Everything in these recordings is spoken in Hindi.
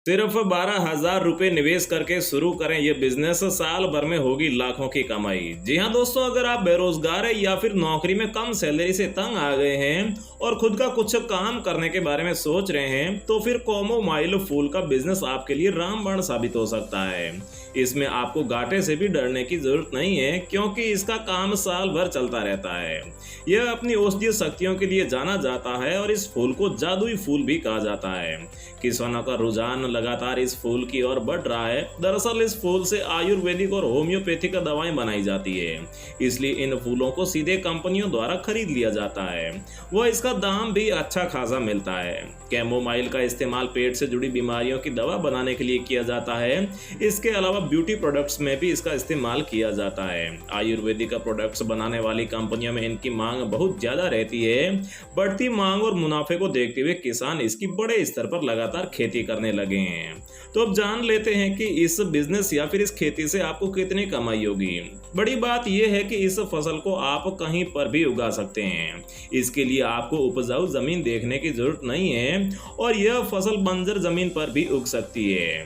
सिर्फ 12,000 रुपये निवेश करके शुरू करें ये बिजनेस, साल भर में होगी लाखों की कमाई। जी हाँ दोस्तों, अगर आप बेरोजगार है या फिर नौकरी में कम सैलरी से तंग आ गए हैं और खुद का कुछ काम करने के बारे में सोच रहे हैं, तो फिर कैमोमाइल फूल का बिजनेस आपके लिए रामबाण साबित हो सकता है। इसमें आपको घाटे से भी डरने की जरूरत नहीं है, क्योंकि इसका काम साल भर चलता रहता है। यह अपनी औषधीय शक्तियों के लिए जाना जाता है और इस फूल को जादुई फूल भी कहा जाता है। किसानों का रुझान लगातार इस फूल की ओर बढ़ रहा है। दरअसल इस फूल से आयुर्वेदिक और होम्योपैथिक दवाएं बनाई जाती है, इसलिए इन फूलों को सीधे कंपनियों द्वारा खरीद लिया जाता है। वह इसका दाम भी अच्छा खासा मिलता है। कैमोमाइल का इस्तेमाल पेट से जुड़ी बीमारियों की दवा बनाने के लिए किया जाता है। इसके अलावा ब्यूटी प्रोडक्ट्स में भी इसका इस्तेमाल किया जाता है। आयुर्वेदिक प्रोडक्ट्स बनाने वाली कंपनियों में इनकी मांग बहुत ज्यादा रहती है। बढ़ती मांग और मुनाफे को देखते हुए किसान इसकी बड़े स्तर पर लगातार खेती करने लगे हैं। तो अब जान लेते हैं कि इस बिजनेस या फिर इस खेती से आपको कितनी कमाई होगी। बड़ी बात यह है कि इस फसल को आप कहीं पर भी उगा सकते हैं। इसके लिए आपको उपजाऊ जमीन देखने की जरूरत नहीं है और यह फसल बंजर जमीन पर भी उग सकती है।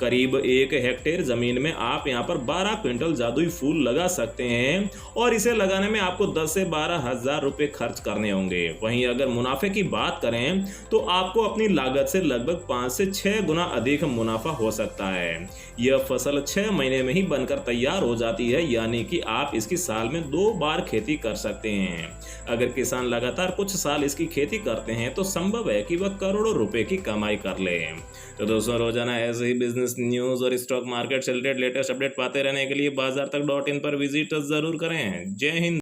करीब 1 हेक्टेयर जमीन में आप यहां पर 12 क्विंटल जादुई फूल लगा सकते हैं और इसे लगाने में आपको 10 से 12,000 रुपए खर्च करने होंगे। वहीं अगर मुनाफे की बात करें तो आपको अपनी लागत से लगभग 5 से 6 गुना अधिक मुनाफा हो सकता है। यह फसल 6 महीने में ही बनकर तैयार हो जाती है, यानी कि आप इसकी साल में 2 बार खेती कर सकते हैं। अगर किसान लगातार कुछ साल इसकी खेती करते हैं तो संभव है कि वह करोड़ों रुपए की कमाई कर ले। तो दोस्तों, रोजाना ऐसे ही बिजनेस न्यूज और स्टॉक मार्केट से रिलेटेड लेटेस्ट अपडेट पाते रहने के लिए बाजार तक .in पर विजिट जरूर करें। जय हिंद।